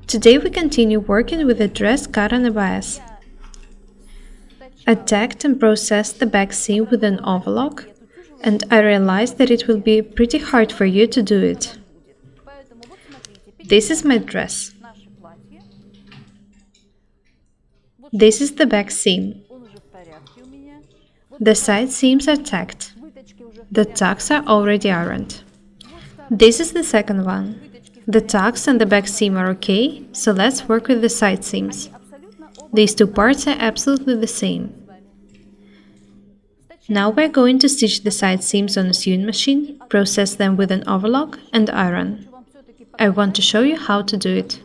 Today we continue working with a dress cut on a bias. I tacked and processed the back seam with an overlock, and I realized that it will be pretty hard for you to do it. This is my dress. This is the back seam. The side seams are tacked. The tucks are already ironed. This is the second one. The tucks and the back seam are okay, so let's work with the side seams. These two parts are absolutely the same. Now we're going to stitch the side seams on a sewing machine, process them with an overlock, and iron. I want to show you how to do it.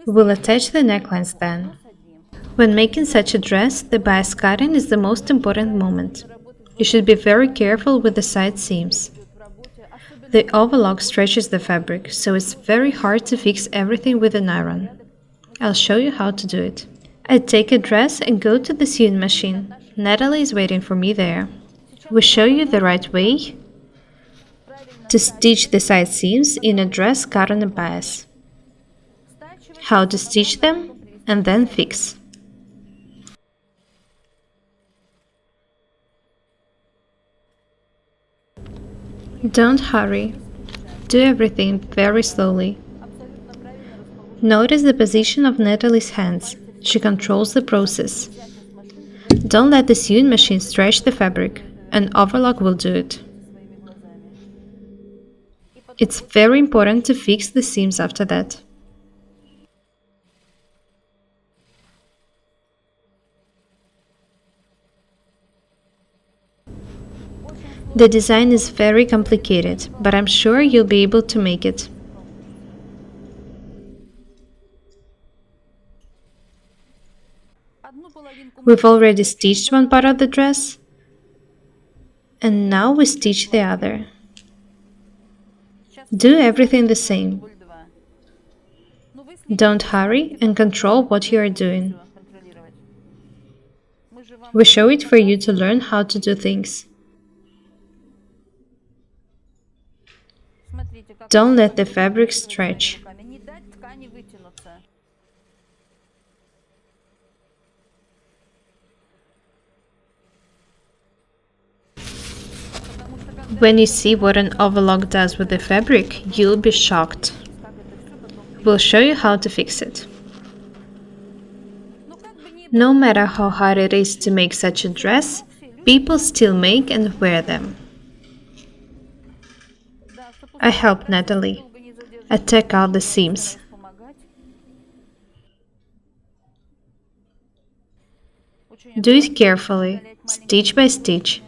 We'll attach the necklines then. When making such a dress, the bias cutting is the most important moment. You should be very careful with the side seams. The overlock stretches the fabric, so it's very hard to fix everything with an iron. I'll show you how to do it. I take a dress and go to the sewing machine. Natalie is waiting for me there. We show you the right way to stitch the side seams in a dress cut on a bias. How to stitch them and then fix. Don't hurry. Do everything very slowly. Notice the position of Natalie's hands. She controls the process. Don't let the sewing machine stretch the fabric. An overlock will do it. It's very important to fix the seams after that. The design is very complicated, but I'm sure you'll be able to make it. We've already stitched one part of the dress, and now we stitch the other. Do everything the same. Don't hurry and control what you are doing. We show it for you to learn how to do things. Don't let the fabric stretch. When you see what an overlock does with the fabric, you'll be shocked. We'll show you how to fix it. No matter how hard it is to make such a dress, people still make and wear them. I helped Natalie. I tack out the seams. Do it carefully, stitch by stitch.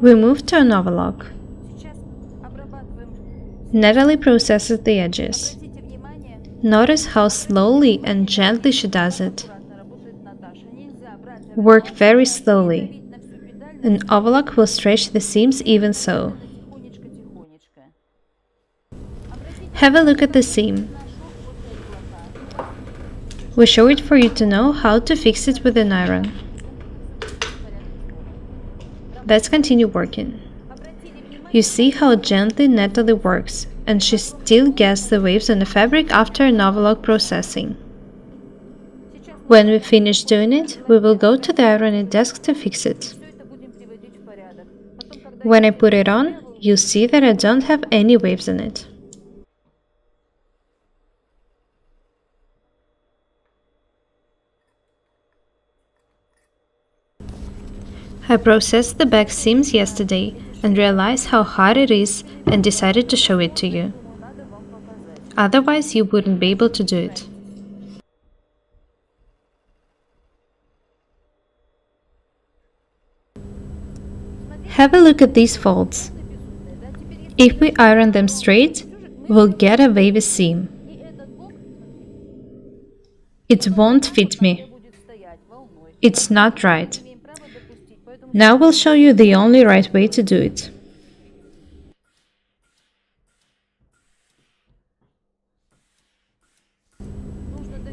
We move to an overlock. Natalie processes the edges. Notice how slowly and gently she does it. Work very slowly. An overlock will stretch the seams even so. Have a look at the seam. We show it for you to know how to fix it with an iron. Let's continue working. You see how gently Natalie works, and she still gets the waves on the fabric after an overlock processing. When we finish doing it, we will go to the ironing desk to fix it. When I put it on, you'll see that I don't have any waves in it. I processed the back seams yesterday and realized how hard it is and decided to show it to you. Otherwise, you wouldn't be able to do it. Have a look at these folds. If we iron them straight, we'll get a wavy seam. It won't fit me. It's not right. Now we'll show you the only right way to do it.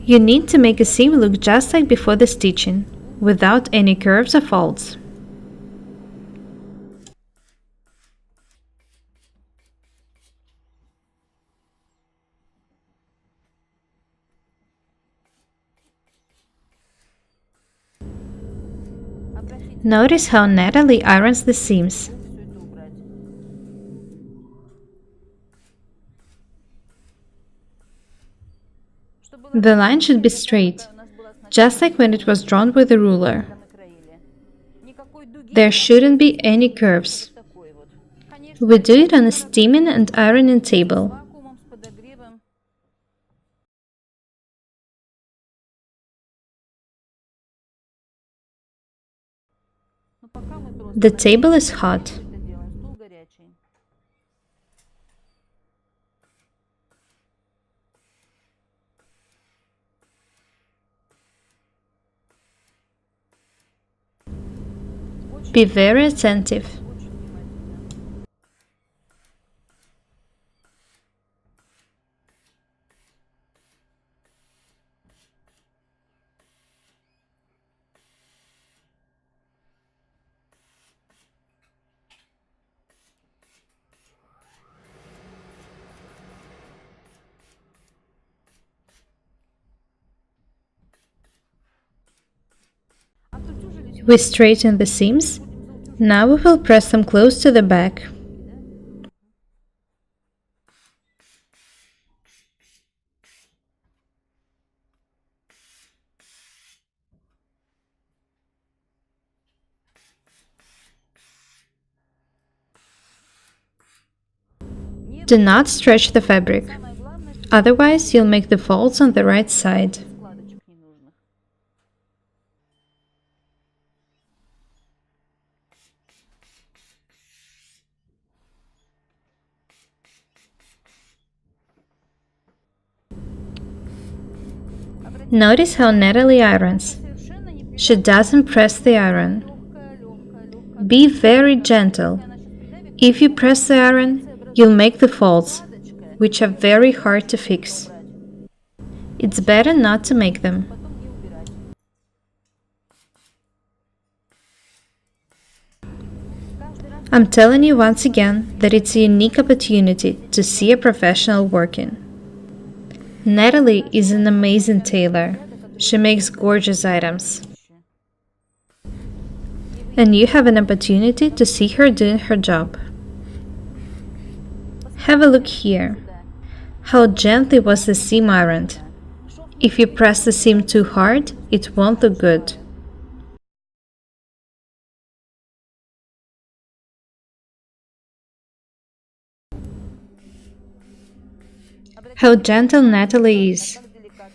You need to make a seam look just like before the stitching, without any curves or folds. Notice how Natalie irons the seams. The line should be straight, just like when it was drawn with a ruler. There shouldn't be any curves. We do it on a steaming and ironing table. The table is hot. Be very attentive. We straighten the seams. Now we will press them close to the back. Do not stretch the fabric, otherwise you'll make the folds on the right side. Notice how Natalie irons. She doesn't press the iron. Be very gentle. If you press the iron, you'll make the folds, which are very hard to fix. It's better not to make them. I'm telling you once again that it's a unique opportunity to see a professional working. Natalie is an amazing tailor. She makes gorgeous items. And you have an opportunity to see her doing her job. Have a look here. How gently was the seam ironed. If you press the seam too hard, it won't look good. How gentle Natalie is.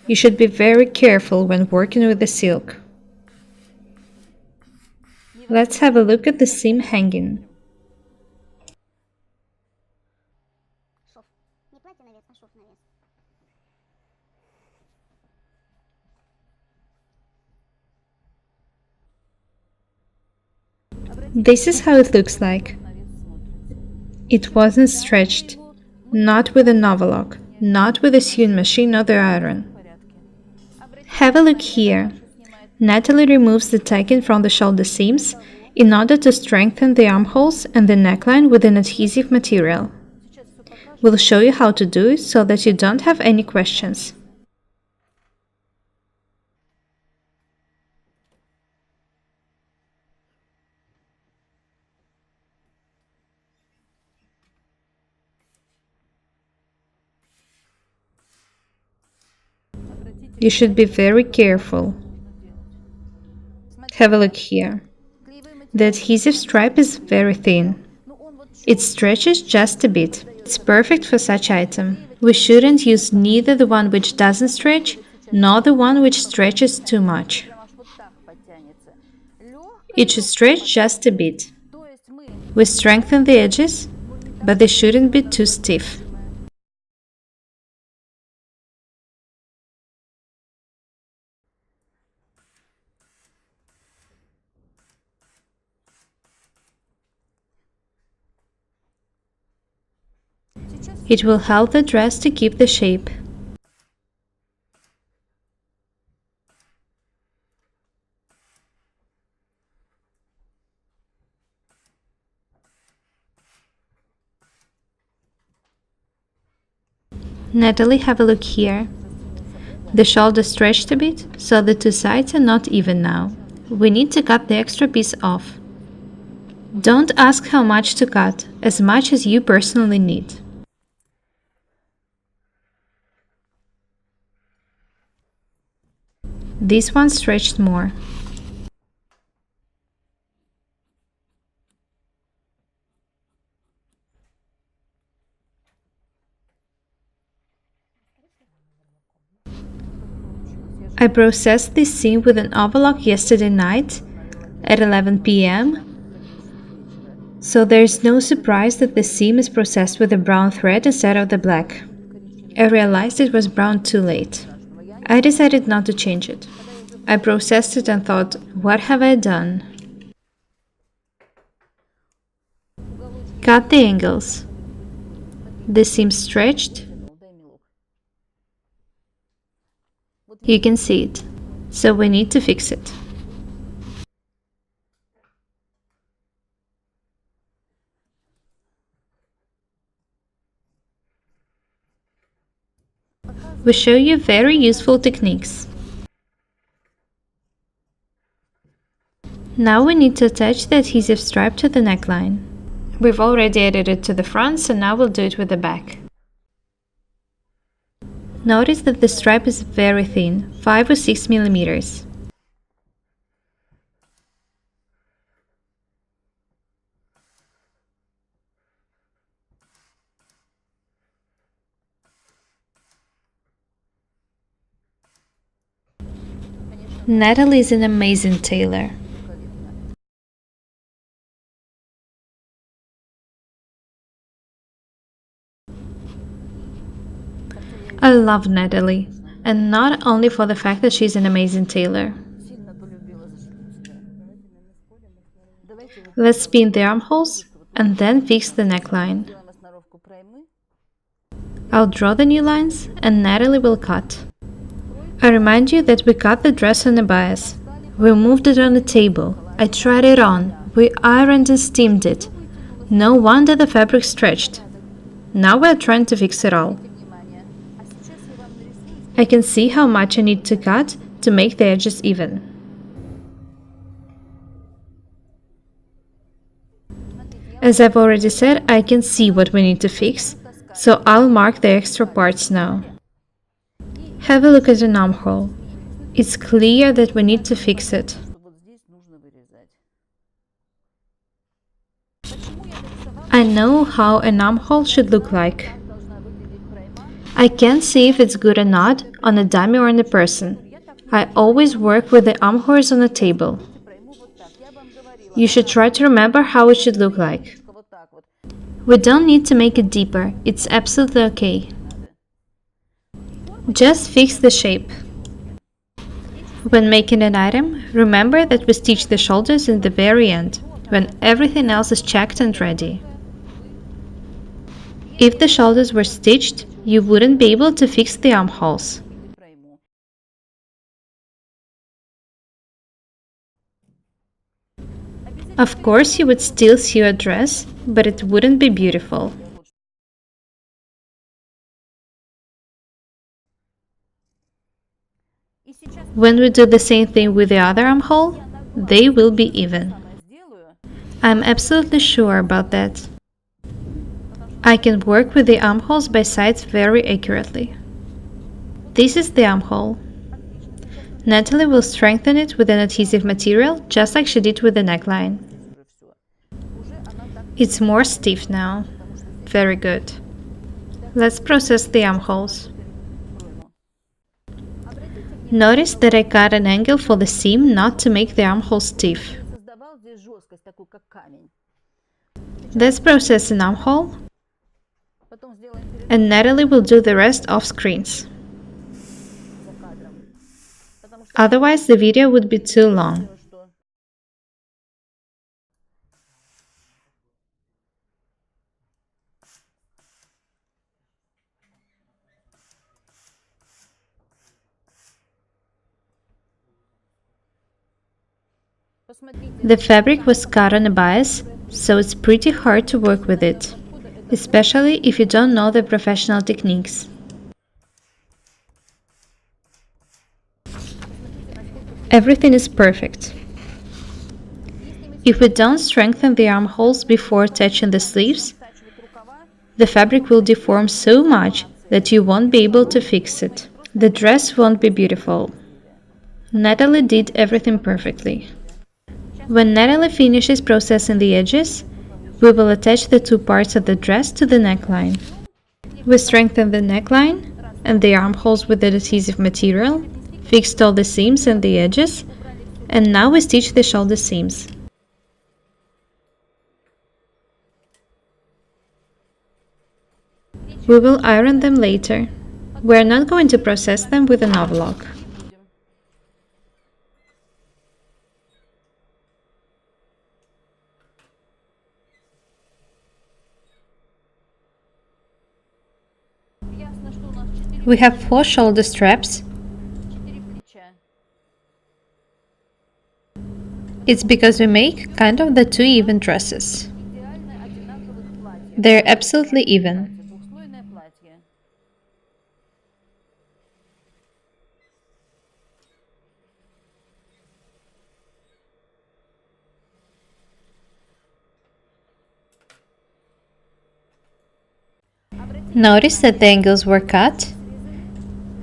You should be very careful when working with the silk. Let's have a look at the seam hanging. This is how it looks like. It wasn't stretched, not with an overlock, not with a sewing machine or the iron. Have a look here. Natalie removes the tacking from the shoulder seams in order to strengthen the armholes and the neckline with an adhesive material. We'll show you how to do it so that you don't have any questions. You should be very careful. Have a look here. The adhesive stripe is very thin. It stretches just a bit. It's perfect for such item. We shouldn't use neither the one which doesn't stretch, nor the one which stretches too much. It should stretch just a bit. We strengthen the edges, but they shouldn't be too stiff. It will help the dress to keep the shape. Natalie, have a look here. The shoulder stretched a bit, so the two sides are not even now. we need to cut the extra piece off. Don't ask how much to cut, as much as you personally need. This one stretched more. I processed this seam with an overlock yesterday night at 11 p.m. So there's no surprise that the seam is processed with a brown thread instead of the black. I realized it was brown too late. I decided not to change it. I processed it and thought, what have I done? Cut the angles. The seam stretched. You can see it. So we need to fix it. We show you very useful techniques. Now we need to attach the adhesive stripe to the neckline. We've already added it to the front, so now we'll do it with the back. Notice that the stripe is very thin, 5 or 6 millimeters. Natalie is an amazing tailor. I love Natalie, and not only for the fact that she's an amazing tailor. Let's pin the armholes and then fix the neckline. I'll draw the new lines and Natalie will cut. I remind you that we cut the dress on the bias. We moved it on the table. I tried it on. We ironed and steamed it. No wonder the fabric stretched. Now we're trying to fix it all. I can see how much I need to cut to make the edges even. As I've already said, I can see what we need to fix, so I'll mark the extra parts now. Have a look at an armhole. It's clear that we need to fix it. I know how an armhole should look like. I can't see if it's good or not on a dummy or on a person. I always work with the armholes on the table. You should try to remember how it should look like. We don't need to make it deeper, it's absolutely okay. Just fix the shape. When making an item, remember that we stitch the shoulders in the very end, when everything else is checked and ready. If the shoulders were stitched, you wouldn't be able to fix the armholes. Of course, you would still sew a dress, but it wouldn't be beautiful. When we do the same thing with the other armhole, they will be even. I'm absolutely sure about that. I can work with the armholes by sides very accurately. This is the armhole. Natalie will strengthen it with an adhesive material, just like she did with the neckline. It's more stiff now. Very good. Let's process the armholes. Notice that I cut an angle for the seam not to make the armhole stiff. Let's process an armhole, and Natalie will do the rest off screens. Otherwise, the video would be too long. The fabric was cut on a bias, so it's pretty hard to work with it, especially if you don't know the professional techniques. Everything is perfect. If we don't strengthen the armholes before attaching the sleeves, the fabric will deform so much that you won't be able to fix it. The dress won't be beautiful. Natalie did everything perfectly. When Natalie finishes processing the edges, we will attach the two parts of the dress to the neckline. We strengthened the neckline and the armholes with the adhesive material, fixed all the seams and the edges, and now we stitch the shoulder seams. We will iron them later. We are not going to process them with an overlock. We have 4 shoulder straps. It's because we make kind of the 2 even dresses. They're absolutely even. Notice that the angles were cut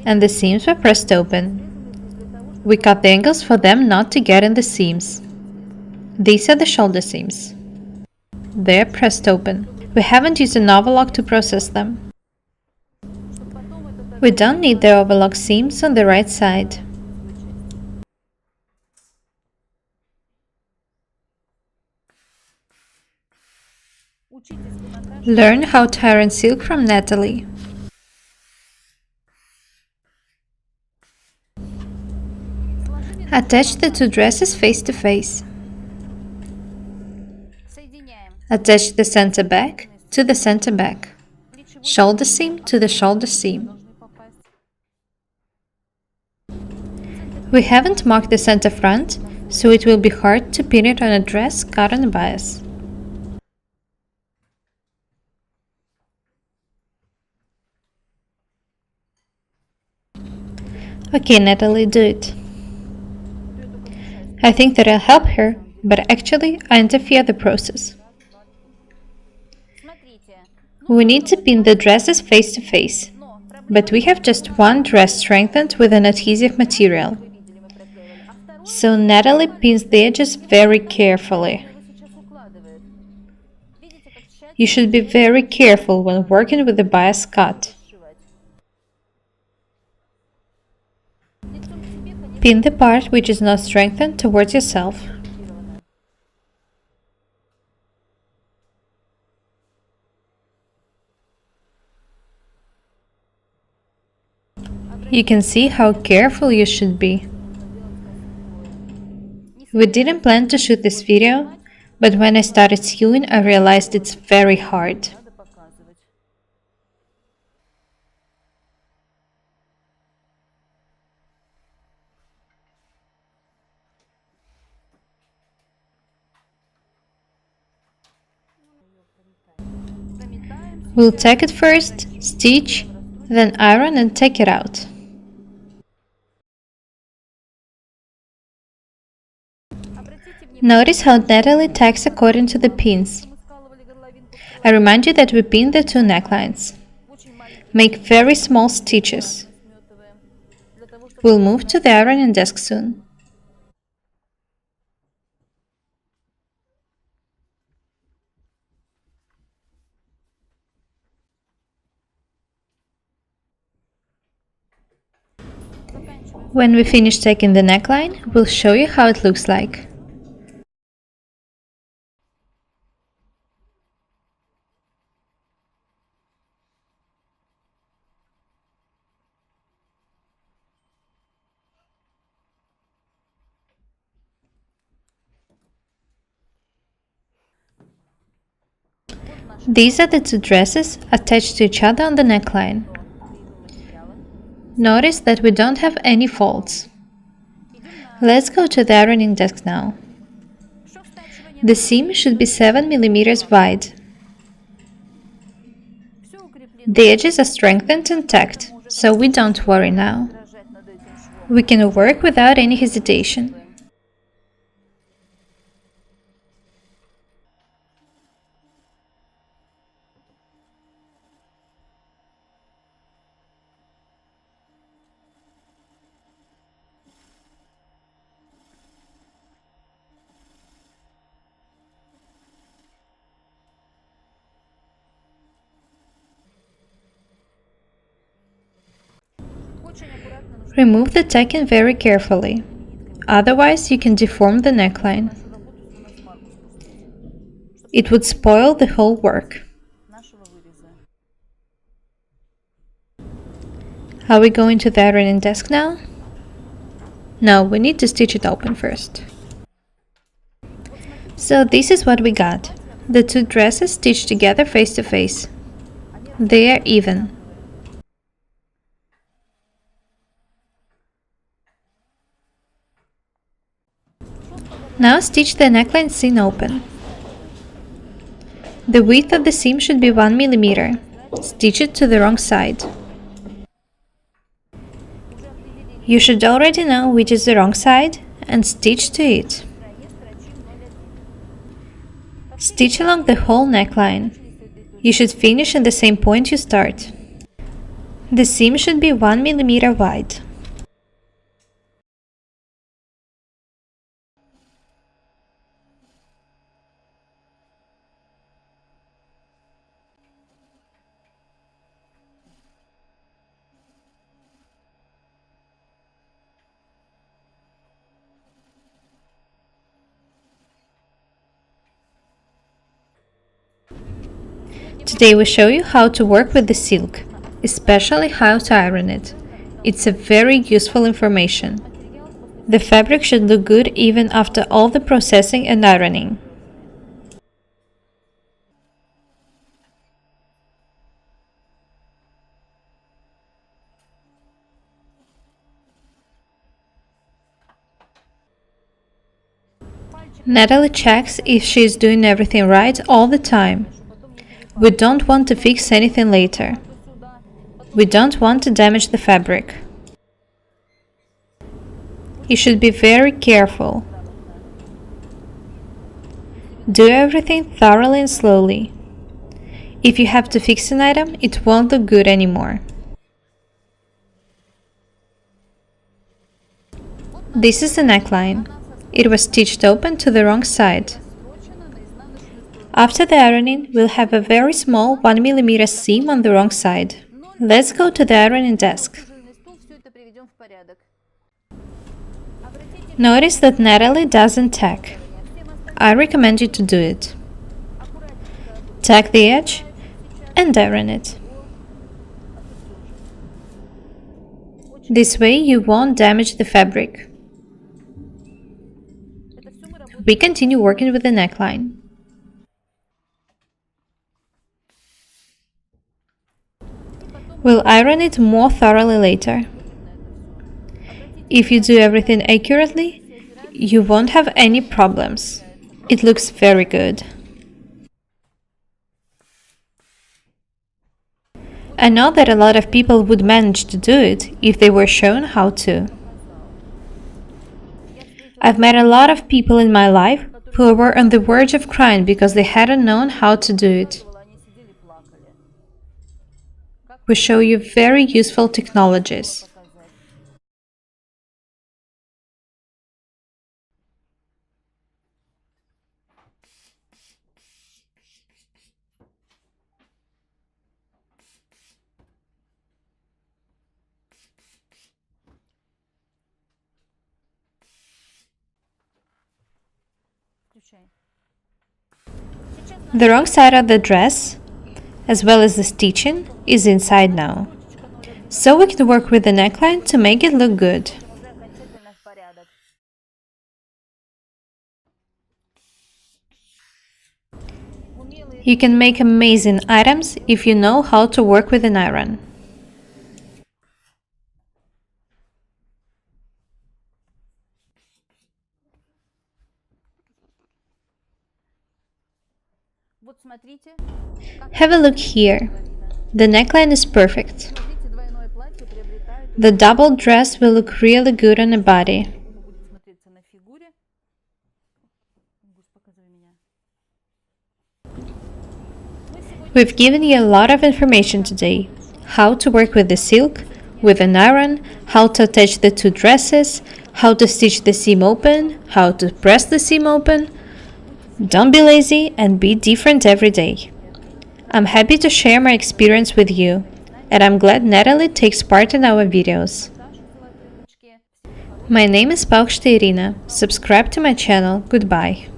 and the seams were pressed open. We cut the angles for them not to get in the seams. These are the shoulder seams. They're pressed open. We haven't used an overlock to process them. We don't need the overlock seams on the right side. Learn how to iron silk from Natalie. Attach the 2 dresses face to face. Attach the center back to the center back. Shoulder seam to the shoulder seam. We haven't marked the center front, so it will be hard to pin it on a dress cut on a bias. Okay, Natalie, do it. I think that I'll help her, but actually I interfere the process. We need to pin the dresses face to face, but we have just one dress strengthened with an adhesive material. So Natalie pins the edges very carefully. You should be very careful when working with the bias cut. Pin the part which is not strengthened towards yourself. You can see how careful you should be. We didn't plan to shoot this video, but when I started sewing I realized it's very hard. We'll tack it first, stitch, then iron and take it out. Notice how Natalie tacks according to the pins. I remind you that we pin the 2 necklines. Make very small stitches. We'll move to the ironing desk soon. When we finish tacking the neckline, we'll show you how it looks like. These are the 2 dresses attached to each other on the neckline. Notice that we don't have any folds. Let's go to the ironing desk now. The seam should be 7 mm wide. The edges are strengthened and tacked, so we don't worry now. We can work without any hesitation. Remove the tacking very carefully, otherwise you can deform the neckline. It would spoil the whole work. Are we going to the ironing desk now? No, we need to stitch it open first. So this is what we got. The two dresses stitched together face to face. They are even. Now stitch the neckline seam open. The width of the seam should be 1 mm. Stitch it to the wrong side. You should already know which is the wrong side and stitch to it. Stitch along the whole neckline. You should finish in the same point you start. The seam should be 1 mm wide. Today we show you how to work with the silk, especially how to iron it. It's a very useful information. The fabric should look good even after all the processing and ironing. Natalie checks if she is doing everything right all the time. We don't want to fix anything later. We don't want to damage the fabric. You should be very careful. Do everything thoroughly and slowly. If you have to fix an item, it won't look good anymore. This is the neckline. It was stitched open to the wrong side. After the ironing, we'll have a very small 1 mm seam on the wrong side. Let's go to the ironing desk. Notice that Natalie doesn't tack. I recommend you to do it. Tack the edge and iron it. This way you won't damage the fabric. We continue working with the neckline. We'll iron it more thoroughly later. If you do everything accurately, you won't have any problems. It looks very good. I know that a lot of people would manage to do it if they were shown how to. I've met a lot of people in my life who were on the verge of crying because they hadn't known how to do it. We show you very useful technologies. The wrong side of the dress, as well as the stitching, is inside now. So we can work with the neckline to make it look good. You can make amazing items if you know how to work with an iron. Have a look here. The neckline is perfect. The double dress will look really good on a body. We've given you a lot of information today. How to work with the silk, with an iron, how to attach the two dresses, how to stitch the seam open, how to press the seam open. Don't be lazy and be different every day. I'm happy to share my experience with you. and I'm glad Natalie takes part in our videos. My name is Paukšte Irina. Subscribe to my channel. Goodbye.